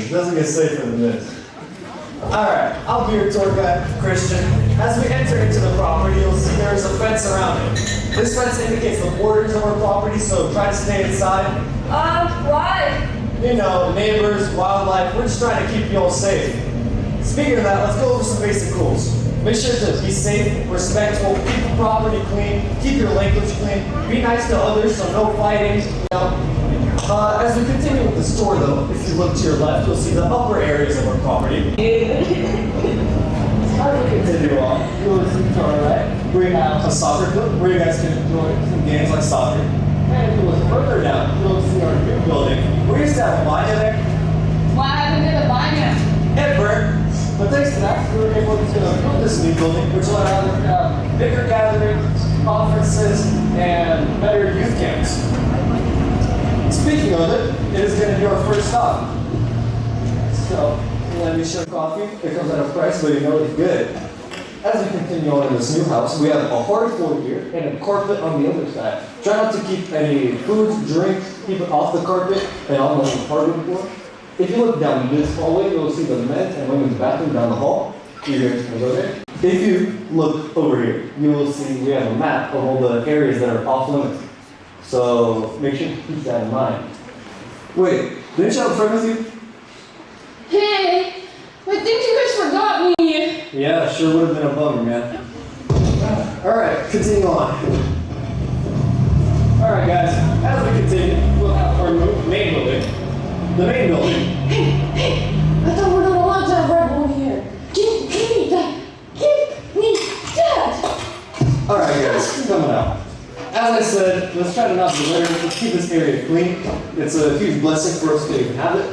It doesn't get safer than this. Alright, I'll be your tour guide, Christian. As we enter into the property, you'll see there's a fence around it. This fence indicates the borders of our property, so try to stay inside. Why? You know, neighbors, wildlife, we're just trying to keep you all safe. Speaking of that, let's go over some basic rules. Make sure to be safe, respectful, keep the property clean, keep your language clean, be nice to others, so no fighting, you know. As we continue with this tour though, if you look to your left, you'll see the upper areas of our property. As we continue on, you'll see to our right, we have a soccer field where you guys can enjoy some games like soccer. And if you look further down, you'll see our new building. We used to have a banya there. Why haven't we got a banya? It burnt. But thanks to that, we were able to build this new building, which will allow us to have bigger gatherings, conferences, and better youth camps. Speaking of it, it is going to be our first stop. So, let me share coffee. It comes at a price, but you know it's good. As we continue on in this new house, we have a hard floor here and a carpet on the other side. Try not to keep any food, drink, keep it off the carpet and on the hardwood floor. If you look down this hallway, you'll see the men's and women's bathroom down the hall. You're going to go there. If you look over here, you will see we have a map of all the areas that are off limits. So make sure to keep that in mind. Wait, didn't you have a friend with you? Hey, I think you guys forgot me. Yeah, sure would have been a bummer, man. Alright, continue on. Alright guys, as we continue, we'll have our main building. The main building. Hey, I thought we were not allowed to have red one here. Give me that. Give me that. Alright guys, coming out. As I said, let's try to not be littering. Let's keep this area clean. It's a huge blessing for us to even have it.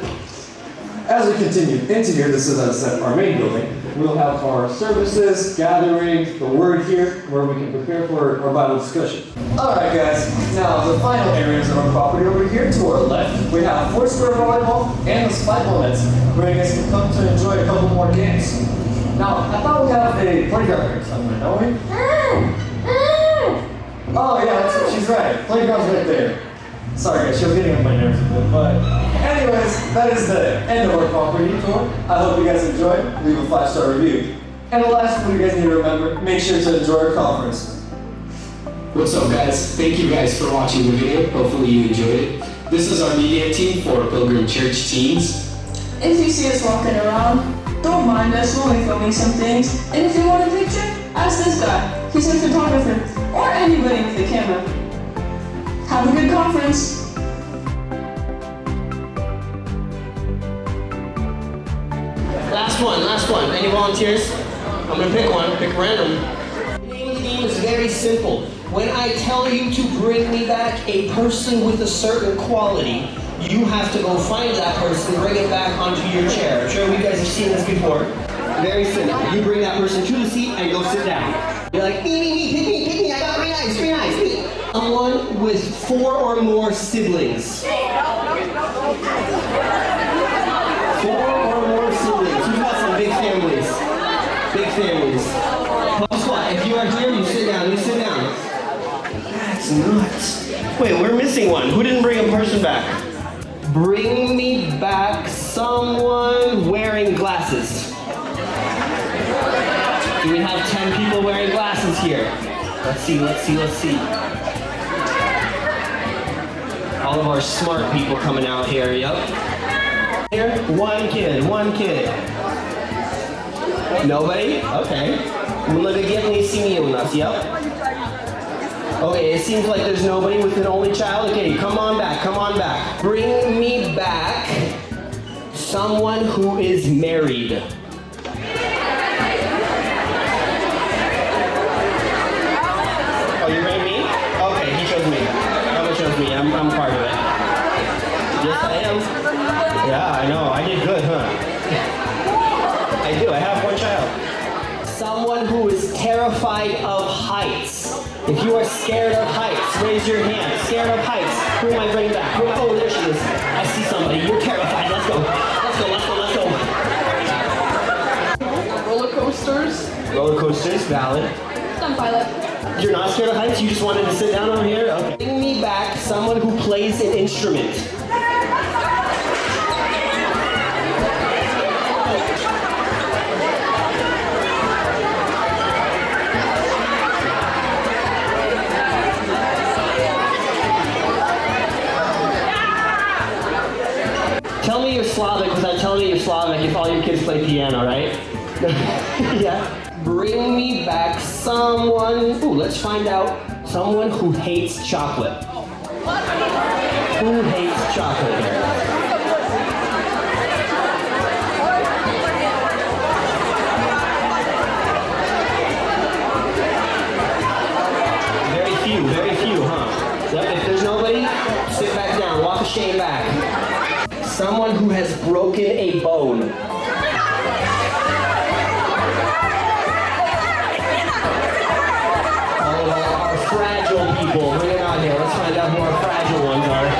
As we continue into here, this is, as I said, our main building. We'll have our services, gatherings, the word here, where we can prepare for our Bible discussion. Alright guys, now the final areas of our property over here to our left, we have four-square volleyball and the spikeball nets, where you guys can come to enjoy a couple more games. Now, I thought we have a playground here somewhere, don't we? Oh yeah, she's right. Playground's right there. Sorry guys, she was getting on my nerves a bit, but anyways, that is the end of our property tour. I hope you guys enjoyed. Leave a 5-star review. And the last one you guys need to remember, make sure to enjoy our conference. What's up guys? Thank you guys for watching the video. Hopefully you enjoyed it. This is our media team for Pilgrim Church Teens. If you see us walking around, don't mind us, we'll be filming some things. And if you want a picture, ask this guy. He's a photographer, or anybody with a camera. Have a good conference. Last one. Any volunteers? I'm gonna pick one, pick random. The name of the game is very simple. When I tell you to bring me back a person with a certain quality, you have to go find that person, bring it back onto your chair. I'm sure you guys have seen this before. Very simple. You bring that person to the seat and go sit down. You're like, me, pick me, I got 3 eyes, me. Someone with 4 or more siblings. 4 or more siblings. Who's got some big families? Big families. Pop squat. If you are here, you sit down. That's nuts. Wait, we're missing one. Who didn't bring a person back? Bring me back someone wearing glasses. Do we have 10 people wearing glasses here? Let's see. All of our smart people coming out here, yep. Here, one kid. Nobody? Okay. Yep. Okay, it seems like there's nobody with an only child. Okay, come on back. Bring me back someone who is married. Oh, you rang me? Okay, he chose me. I'm part of it. Yes, I am. Yeah, I know. I did good, huh? I do. I have one child. Someone who is terrified of heights. If you are scared of heights, raise your hand. Scared of heights. Who am I bringing back? Oh, there she is. I see somebody. You're terrified. Let's go. Roller coasters, valid. Stunt pilot. You're not scared of heights? You just wanted to sit down over here? Okay. Bring me back someone who plays an instrument. Slavic without telling you Slavic if all your kids play piano, right? Yeah. Bring me back someone, let's find out, someone who hates chocolate. Who hates chocolate here? Very few, huh? Yep, if there's nobody, sit back down, walk a shame back. Someone who has broken a bone. All of our fragile people, bring it on here. Let's find out who our fragile ones are.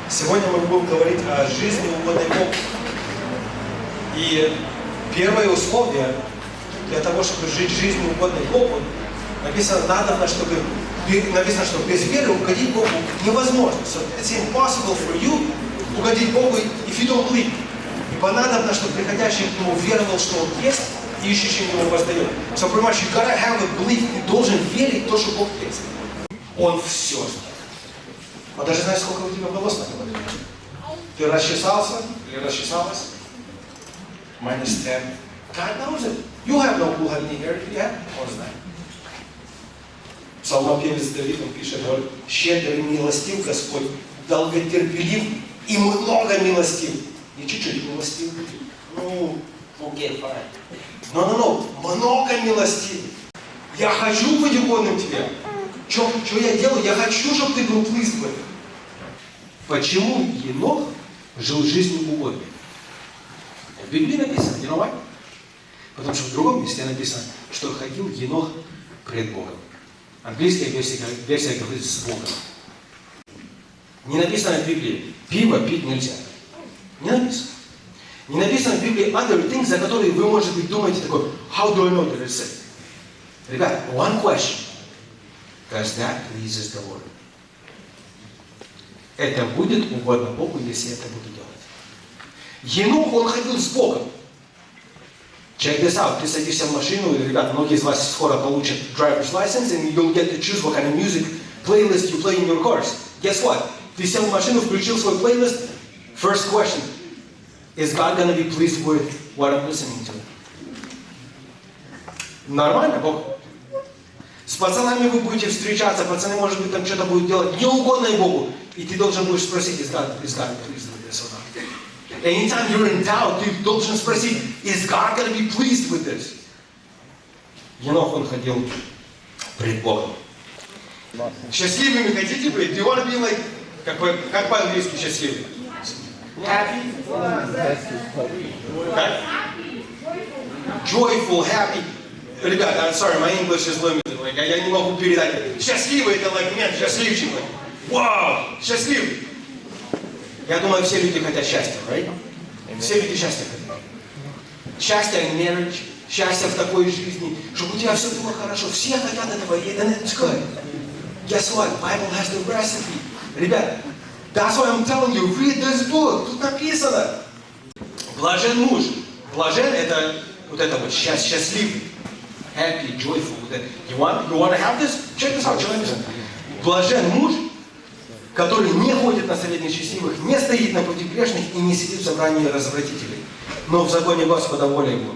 Сегодня мы будем говорить о жизни угодной Богу. И первое условие для того, чтобы жить жизнью угодной Богу, написано, что без веры угодить Богу невозможно. So it's impossible for you угодить Богу if you don't believe. Ибо надобно, чтобы приходящий к Нему веровал, что Он есть, и ищущий Его воздает. So pretty much you gotta have a belief. Ты должен верить в то, что Бог есть. Он все знает. Он даже знает, сколько у тебя волос на голове. Ты расчесался или расчесалась? Minus 10. God knows it. You have no clue how many hair you have. Он знает. Псалмопевец Давид, он пишет, говорит, щедрый милостив Господь, долготерпелив и много милостив. Не чуть-чуть милостив. Ну, okay, fine. Но, много милостив. Я хочу быть угодным тебе. Что я делаю? Я хочу, чтобы ты был pleased with. Почему Енох жил жизнью угодной? В Библии написано, you know why? Потому что в другом месте написано, что ходил Енох пред Богом. Английская версия говорит с Богом. Не написано в Библии, пиво пить нельзя. Не написано. Не написано в Библии other things, за которые вы, может быть, думаете такой, how do I know that it's safe? Ребята, one question. Does that pleases the Lord? Это будет угодно Богу, если это буду делать. Енох, он ходил с Богом. Check this out. Ты садишься в машину, и, ребята, многие из вас скоро получат driver's license, and you'll get to choose what kind of music playlist you play in your cars. Guess what? Ты сел в машину, включил свой плейлист. First question. Is God going to be pleased with what I'm listening to? Нормально, Бог? С пацанами вы будете встречаться, пацаны, может быть, там что-то будут делать неугодное Богу. И ты должен будешь спросить, is God pleased with this or not? Anytime you're in doubt, ты должен спросить, is God going to be pleased with this? Енох, он ходил пред Богом. Счастливыми хотите быть? Do you want to be like, как по-английски счастливый? Happy? Joyful, happy. Ребята, I'm sorry, my English is limited. Like, я не могу передать. Счастливый, это like, нет, счастливчик. Вау, счастливый. Я думаю, все люди хотят счастья, right? Все люди счастья хотят. Счастье in marriage, счастье в такой жизни, чтобы у тебя все было хорошо. Все хотят этого, and it's good. Guess what? Bible has the recipe. Ребят, that's why I'm telling you, read this book. Тут написано. Блажен муж. Блажен это вот это вот счастливый. Happy, joyful. You want to have this? Check this out. Что написано? Блажен муж, который не ходит на совет нечестивых, не стоит на пути грешных и не сидит в собрании развратителей. Но в законе Господа воля его,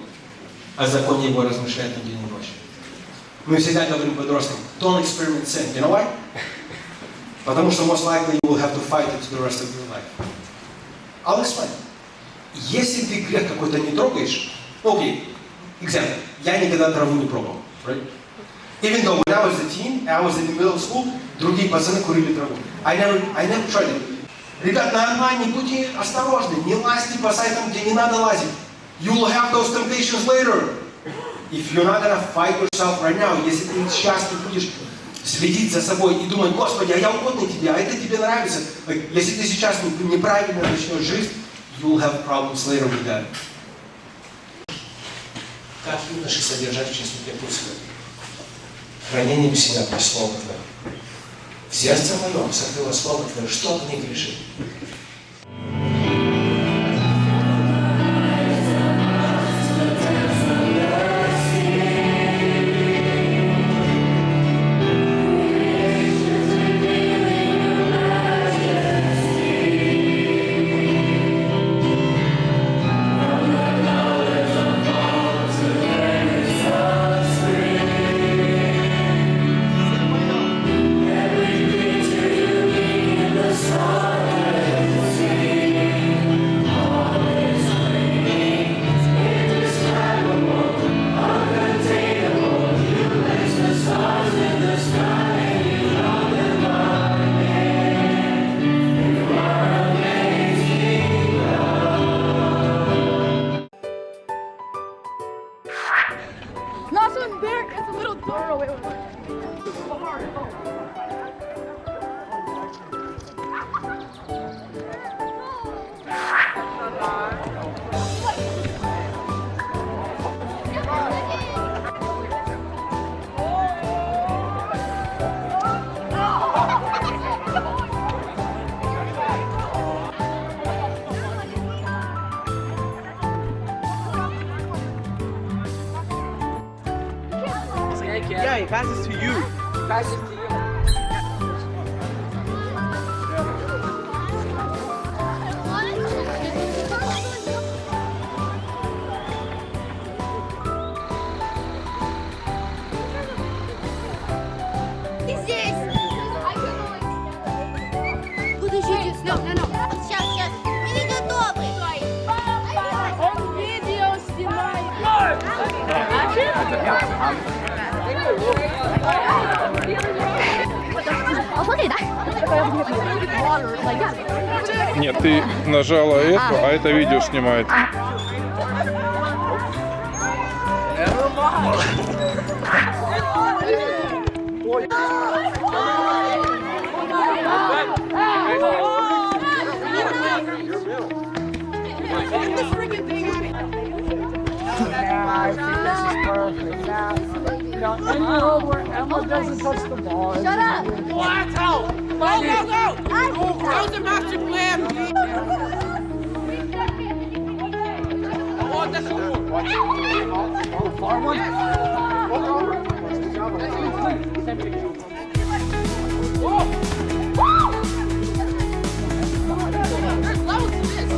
а в законе его размышляет на день и ночь. Мы всегда говорим подросткам, don't experiment sin. You know why? Потому что most likely you will have to fight it the rest of your life. I'll explain. Если ты грех какой-то не трогаешь, окей, example, я никогда траву не пробовал, right? Even though when I was a teen, I was in the middle school, другие пацаны курили траву. I never tried it. Ребят, на онлайне будьте осторожны, не лазьте по сайтам, где не надо лазить. You will have those temptations later. If you're not gonna fight yourself right now, если ты сейчас не будешь следить за собой и думать, Господи, а я угодный тебе, а это тебе нравится. Like, если ты сейчас неправильно начнешь жить, you will have problems later with that. как юноши содержать в чистоте пуска. Хранением себя по Слову Твоему. В сердце моем сокрыло Слово Твое, что от них грешит. Last one there, it's a little door away. Yeah, he passes to you. Passes to you. Здесь. Подождите, no. Сейчас. Мы не готовы. Он видео снимает. Нет, ты нажала эту, а это видео снимает. Shut up! What? Go! Go the master plan! Oh, that's cool. Far one? There's levels to this.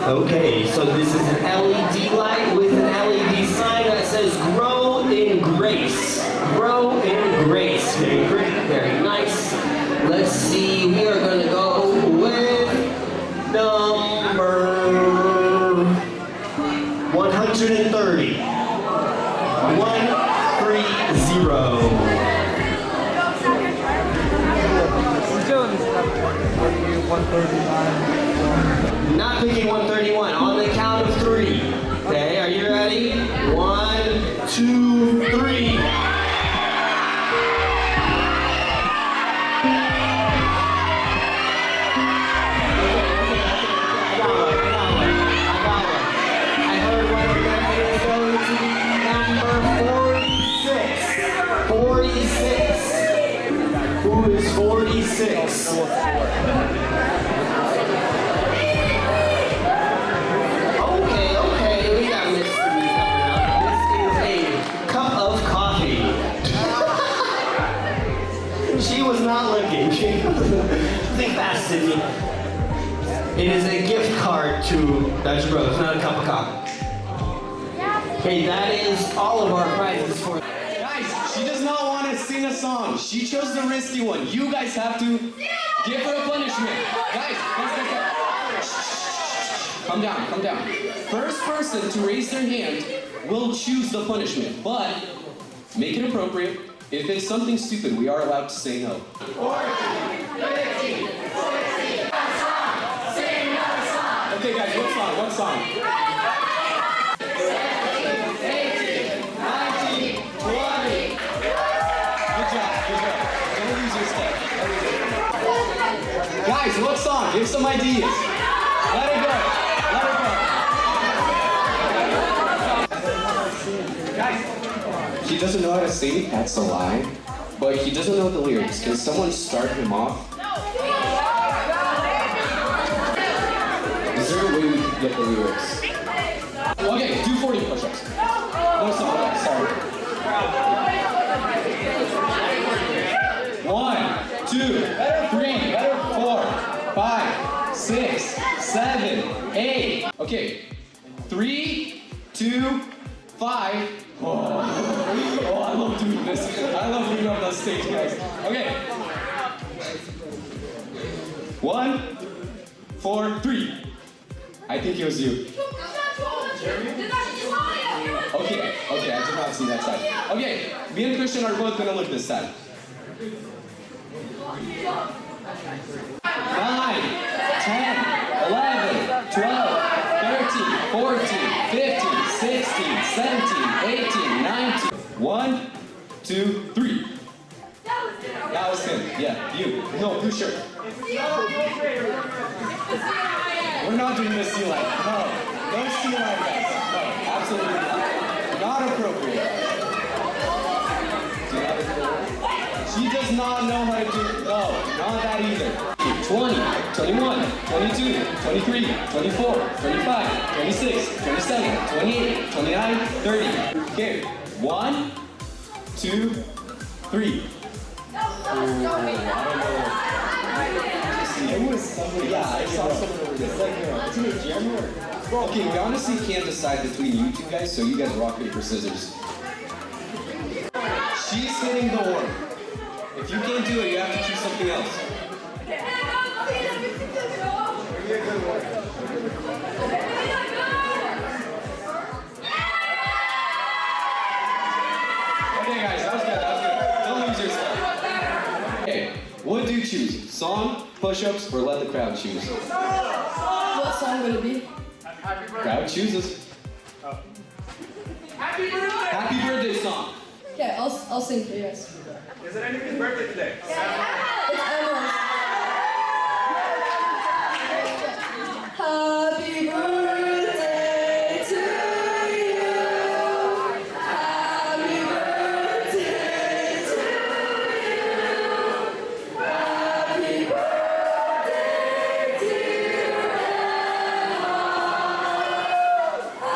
Okay, so this is an LED light with an LED sign that says grow in grace. Grow in grace. Very pretty, very nice. Let's see, we are going to go with number 130. 130. Not picking 131. On the count of 3. Okay, are you ready? 1, 2, 3. I heard one of them is going to be number 46. 46. Who is 46? She was not looking. Think fast, Sydney. It is a gift card to Dutch Bros, not a cup of coffee. Okay, that is all of our prizes for. Guys, she does not want to sing a song. She chose the risky one. You guys have to give her a punishment. Guys, calm down, calm down. First person to raise their hand will choose the punishment, but make it appropriate. If it's something stupid, we are allowed to say no. 14, 15, 16. Okay, guys, what song? What song? 17, 18, 19, 20. Good job, good job. Don't lose your step. Guys, what song? Give some ideas. Let it go. Let it go. Guys. He doesn't know how to sing, that's a lie. But he doesn't know the lyrics. Can someone start him off? Is there a way we can get the lyrics? Okay, do 40 push-ups. No song, sorry. 1, 2, 3, 4, 5, 6, 7, 8. Okay, 3, 2, 5. Oh, I love doing this. I love being on the stage, guys. Okay. 1, 4, 3. I think it was you. Okay, I did not see that side. Okay, me and Christian are both gonna look this side. 9, 10, 11, 12, 13, 14, 15, 16, 17, 18, 19. 1, 2, 3. That was him. Yeah, you. No, blue shirt. We're not doing this sea life. No. No sea life, guys. No, absolutely not. Not appropriate. She does not know how to do it. No, not that either. 20, 21, 22, 23, 24, 25, 26, 27, 28, 29, 30. Okay, 1, 2, 3. I don't know. It was somebody. Yeah, I saw someone over there. It's like, it's in a gym or? Okay, we honestly can't decide between you two guys, so you guys rock, paper, scissors. She's hitting the horn. If you can't do it, you have to choose something else. Okay, guys, that was good. Don't lose your stuff. Okay, what do you choose? Song, push-ups, or let the crowd choose? What song would it be? Crowd chooses. Happy birthday! Happy birthday song. Okay, I'll sing for you guys. Is it anybody's birthday today? It's Emma's. Happy birthday to you. Happy birthday to you. Happy birthday, dear Emma.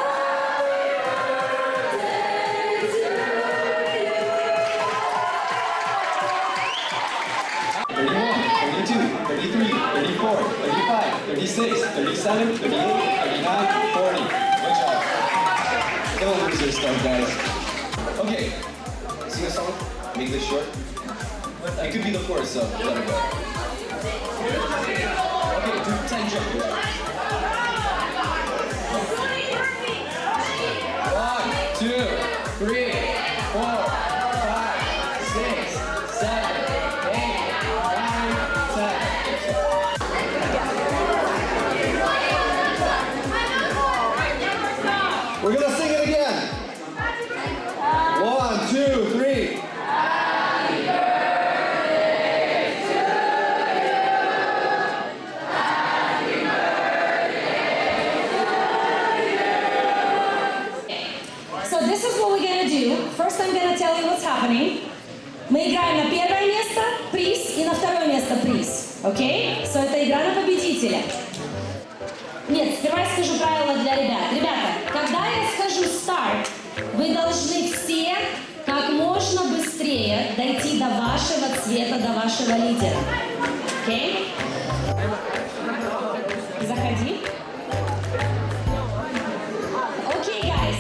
Happy birthday to you. 36, 37, 38, 39, 40. Good job. Don't lose your stuff, guys. Okay, sing a song. Make this short. It could be the chorus, so let it go. Okay, do 10 jump. 1, 2, 3, 4, 5, 6, 7, 8, 9, 10. We're gonna sing it again. 1, 2, 3. So this is what we're gonna do. First I'm gonna tell you what's happening. Мы играем на первое место приз и на второе место приз. Окей? So это игра на победителя. Нет, сперва я скажу правила для ребят. Ребята, когда я скажу старт, вы должны все как можно быстрее дойти до вашего цвета, до вашего лидера. Окей? Заходи. Окей, guys.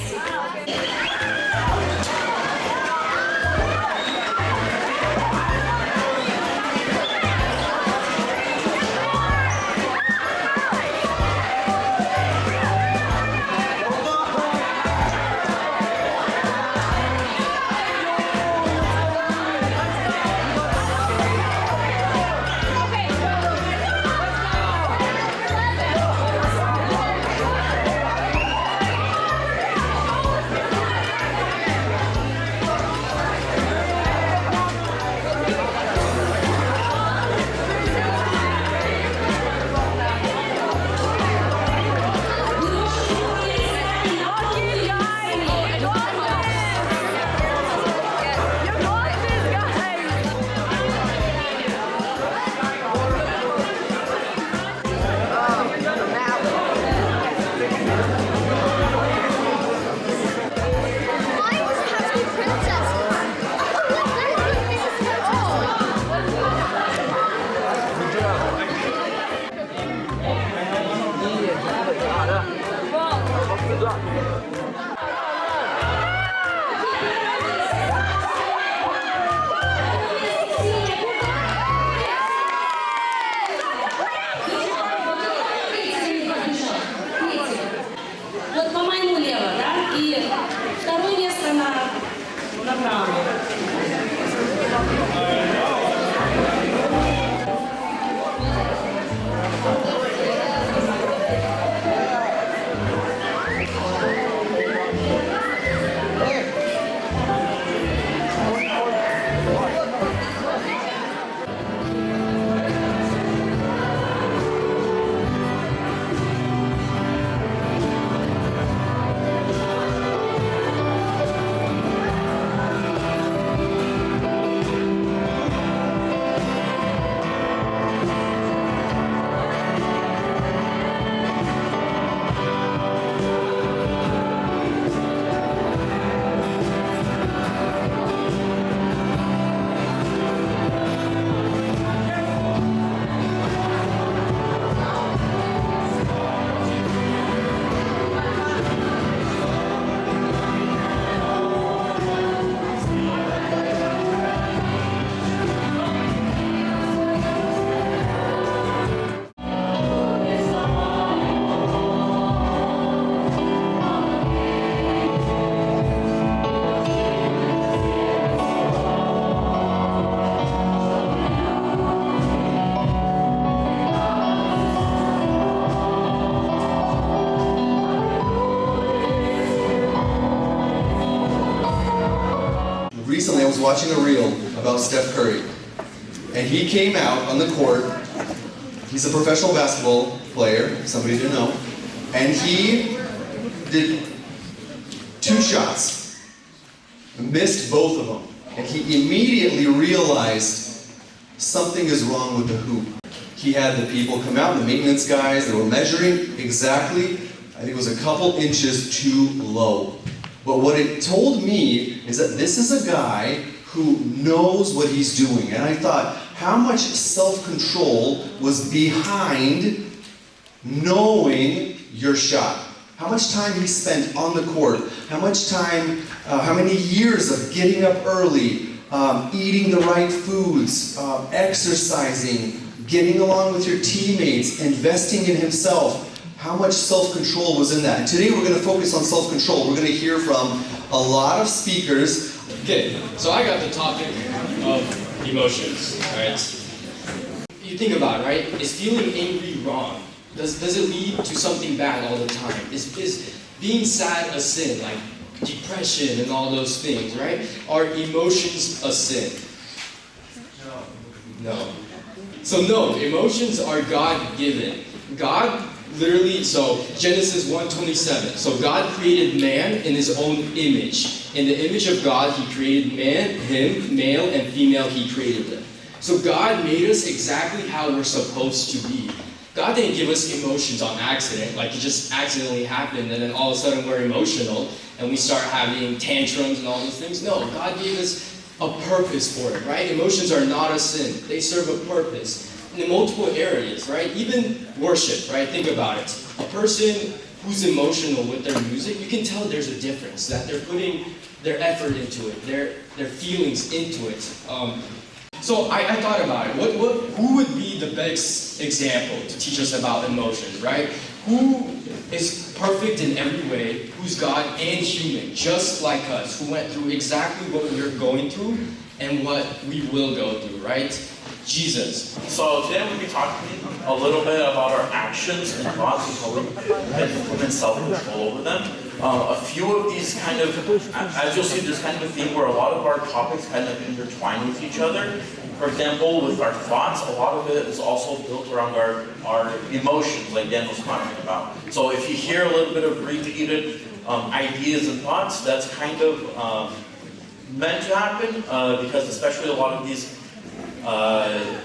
Вот по моему лево, да? И второе место направо. Recently, I was watching a reel about Steph Curry, and he came out on the court. He's a professional basketball player, somebody didn't know, and he did 2 shots, missed both of them, and he immediately realized something is wrong with the hoop. He had the people come out, the maintenance guys, they were measuring exactly, I think it was a couple inches too low. But what it told me is that this is a guy who knows what he's doing. And I thought, how much self-control was behind knowing your shot. How much time he spent on the court, how much time, how many years of getting up early, eating the right foods, exercising, getting along with your teammates, investing in himself. How much self-control was in that? And today we're going to focus on self-control. We're going to hear from a lot of speakers. Okay, so I got the topic of emotions, right? You think about it, right? Is feeling angry wrong? Does it lead to something bad all the time? Is being sad a sin, like depression and all those things, right? Are emotions a sin? No. So no, emotions are God-given. God literally, so Genesis 1:27. So God created man in his own image. In the image of God, he created man, him, male and female, he created them. So God made us exactly how we're supposed to be. God didn't give us emotions on accident, like it just accidentally happened and then all of a sudden we're emotional and we start having tantrums and all those things. No, God gave us a purpose for it, right? Emotions are not a sin. They serve a purpose in multiple areas, right? Even worship, right? Think about it. A person who's emotional with their music, you can tell there's a difference, that they're putting their effort into it, their feelings into it. So I thought about it. Who would be the best example to teach us about emotions, right? Who is perfect in every way, who's God and human, just like us, who went through exactly what we're going through and what we will go through, right? Jesus. So today we'll be talking a little bit about our actions and thoughts and how we can implement self-control over them. A few of these kind of, as you'll see, there's kind of a theme where a lot of our topics kind of intertwine with each other. For example, with our thoughts, a lot of it is also built around our emotions, like Dan was talking about. So if you hear a little bit of repeated ideas and thoughts, that's kind of meant to happen because especially a lot of these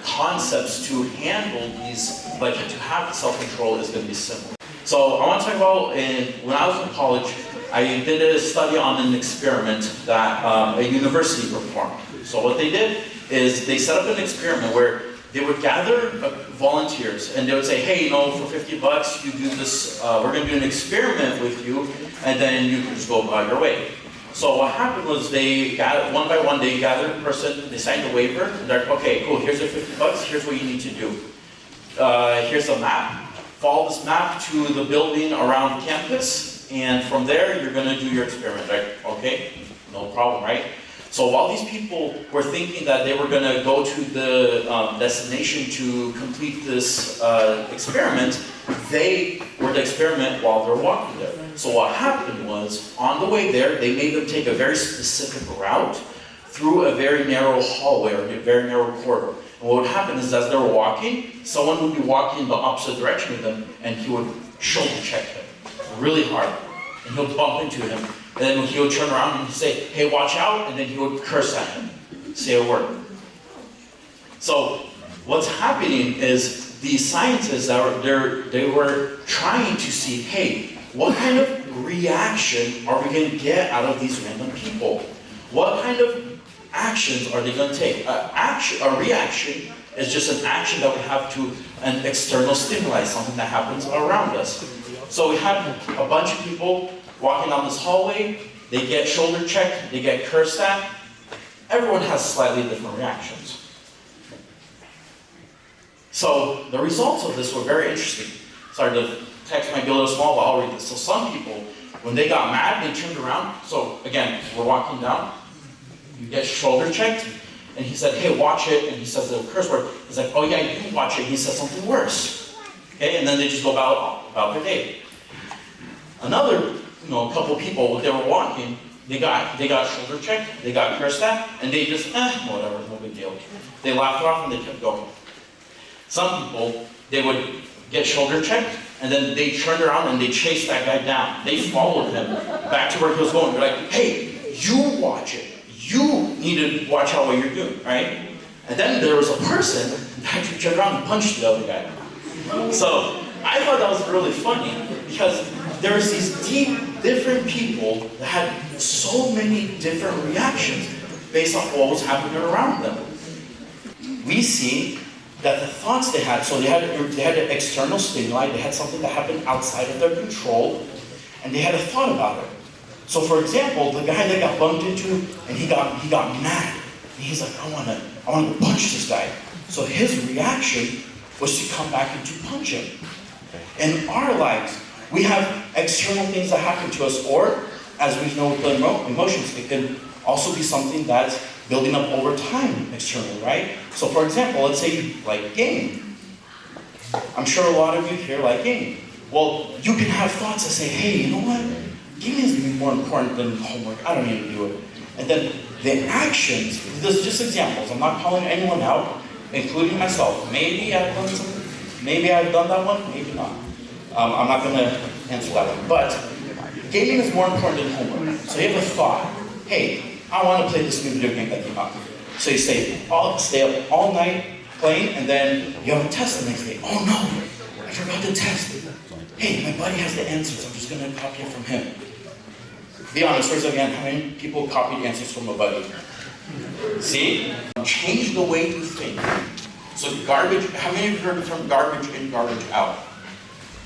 concepts to handle these, like to have self-control is going to be similar. So I want to talk about, when I was in college, I did a study on an experiment that a university performed. So what they did is they set up an experiment where they would gather volunteers and they would say, hey, you know, for $50 you do this, we're going to do an experiment with you, and then you can just go about your way. So what happened was they gathered, one by one, they gathered a person, they signed a waiver, and they're like, okay, cool, here's your $50, here's what you need to do. Here's a map. Follow this map to the building around campus, and from there, you're gonna do your experiment, right? Okay, no problem, right? So while these people were thinking that they were gonna go to the destination to complete this experiment, they were to experiment while they're walking there. So what happened was, on the way there, they made them take a very specific route through a very narrow hallway or a very narrow corridor. And what would happen is as they were walking, someone would be walking in the opposite direction of them, and he would shoulder check him really hard. And he'll bump into him. And then he would turn around and say, hey, watch out, and then he would curse at him, say a word. So what's happening is these scientists, they were trying to see, hey, what kind of reaction are we going to get out of these random people? What kind of actions are they going to take? A reaction is just an action that we have to an external stimuli, something that happens around us. So we had a bunch of people walking down this hallway, they get shoulder checked, they get cursed at. Everyone has slightly different reactions. So the results of this were very interesting. Sorry, the text might be a little small, but I'll read this. So some people, when they got mad, they turned around. So again, we're walking down, you get shoulder checked, and he said, hey, watch it, and he says the curse word. He's like, oh yeah, you watch it. He says something worse. Okay, and then they just go about their day. Another, a couple people, when they were walking, they got shoulder checked, they got cursed at, and they just, whatever, no big deal. They laughed it off and they kept going. Some people, they would get shoulder checked, and then they turned around and they chased that guy down. They followed him back to where he was going. They're like, hey, you watch it. You need to watch out what you're doing, right? And then there was a person that actually turned around and punched the other guy. So I thought that was really funny because there was these deep, different people that had so many different reactions based on what was happening around them. We see that the thoughts they had, so they had an external stimuli, they had something that happened outside of their control, and they had a thought about it. So for example, the guy that got bumped into, and he got mad. And he's like, I wanna go punch this guy. So his reaction was to come back and to punch him. In our lives, we have external things that happen to us, or as we know with the emotions, it can also be something that's building up over time externally, right? So for example, let's say you like gaming. I'm sure a lot of you here like gaming. Well, you can have thoughts that say, hey, you know what? Gaming is even more important than homework. I don't need to do it. And then the actions, this is just examples. I'm not calling anyone out, including myself. Maybe I've done something. Maybe I've done that one, maybe not. I'm not going to answer that one. But gaming is more important than homework. So you have a thought, hey, I want to play this new video game that came out. So you stay up all night playing, and then you have a test the next day. Oh no, I forgot the test. Hey, my buddy has the answers. I'm just going to copy it from him. Be honest, raise again, how many people copied answers from a buddy? See? Change the way you think. So garbage, how many of you heard the term garbage in, garbage out?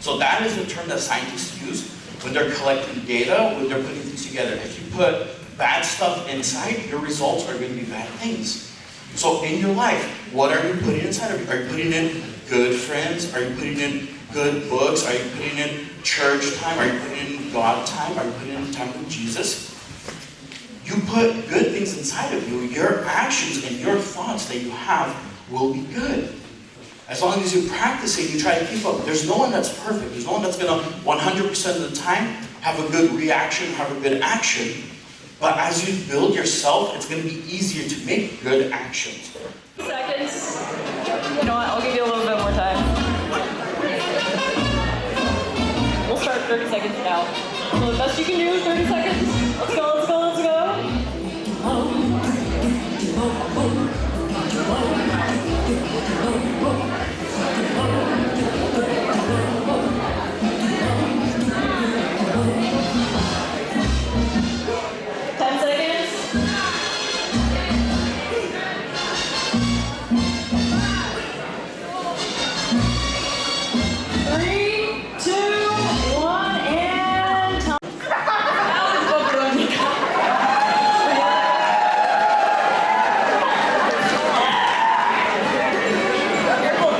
So that is the term that scientists use when they're collecting data, when they're putting things together. If you put bad stuff inside, your results are going to be bad things. So in your life, what are you putting inside of you? Are you putting in good friends? Are you putting in good books? Are you putting in church time? Are you putting in God time? Are you putting in time with Jesus? You put good things inside of you, your actions and your thoughts that you have will be good. As long as you practice it, you try to keep up. There's no one that's perfect. There's no one that's going to 100% of the time have a good reaction, have a good action. But as you build yourself, it's going to be easier to make good actions. Seconds. You know what? I'll give you a little bit more time. We'll start 30 seconds now. So the best you can do, 30 seconds. Let's go, let's go, let's go. 10 seconds. 3, 2, 1, and time.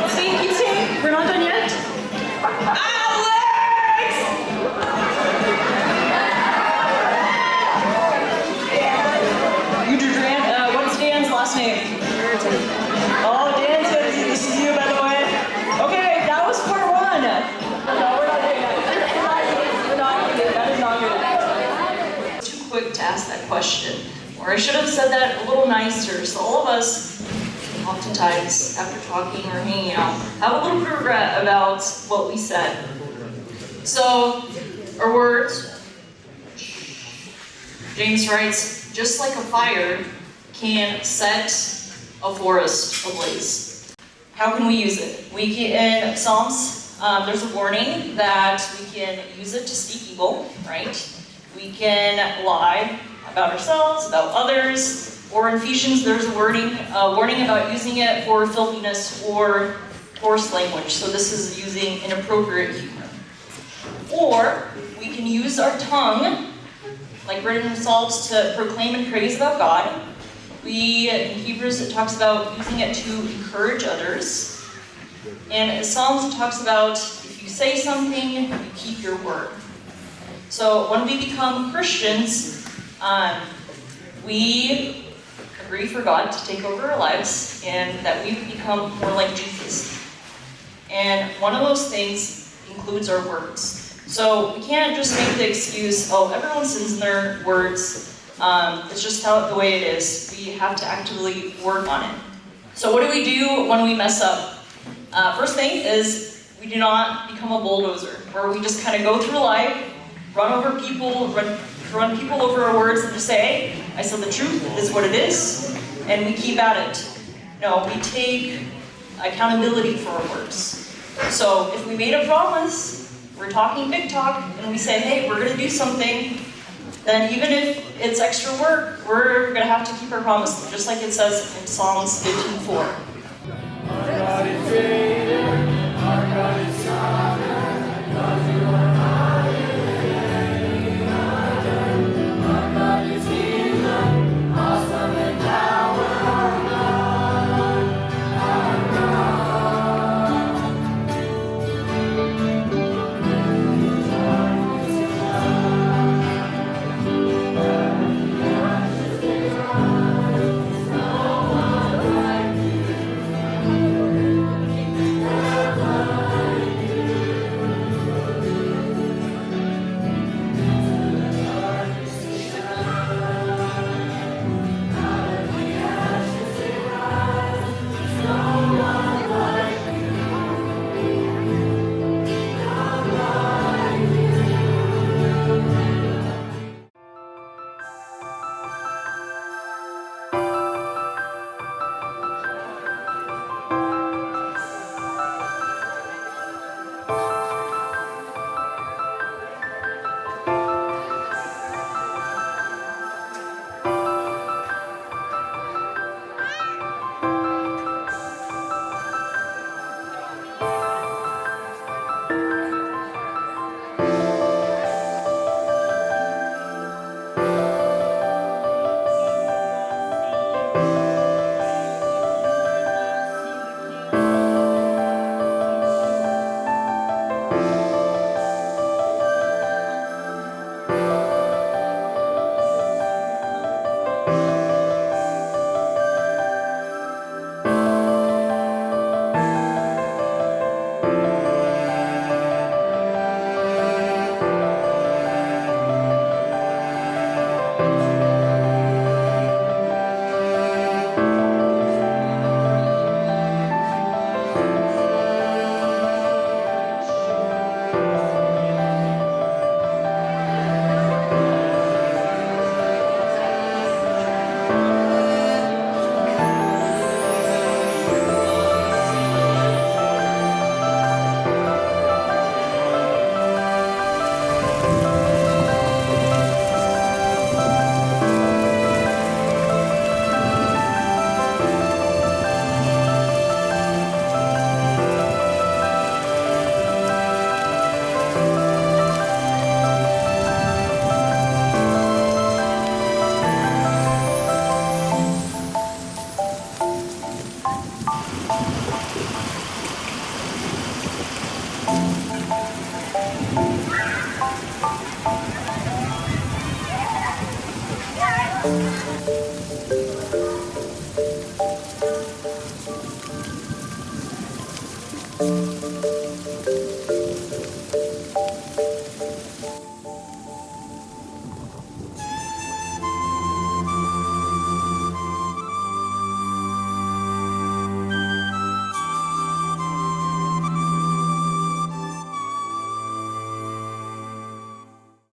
Stinky team, we're not done yet. What's Dan's last name? Oh, Dan said this is you, by the way. Okay, that was part 1. No, we're not doing that. We're not doing that. That is not good. Too quick to ask that question. Or I should have said that a little nicer. So all of us, oftentimes, after talking or hanging out, have a little bit of regret about what we said. So, our words, James writes, just like a fire can set a forest ablaze. How can we use it? In Psalms, there's a warning that we can use it to speak evil, right? We can lie about ourselves, about others, or in Ephesians, there's a warning about using it for filthiness or coarse language. So this is using inappropriate humor. Or we can use our tongue, like written in Psalms, to proclaim and praise about God. In Hebrews, it talks about using it to encourage others. And in Psalms, it talks about if you say something, you keep your word. So when we become Christians, we agree for God to take over our lives and that we become more like Jesus. And one of those things includes our words. So we can't just make the excuse, oh, everyone sins in their words. It's just the way it is. We have to actively work on it. So what do we do when we mess up? First thing is we do not become a bulldozer, where we just kind of go through life, run over people, run people over our words and just say, hey, I said the truth, this is what it is, and we keep at it. No, we take accountability for our words. So if we made a promise, we're talking big talk, and we say, hey, we're going to do something, then even if it's extra work, we're going to have to keep our promise, just like it says in Psalms 15:4. God is greater, our God is stronger, God you are higher than any other. Our God is healer, awesome in power, our God, our God.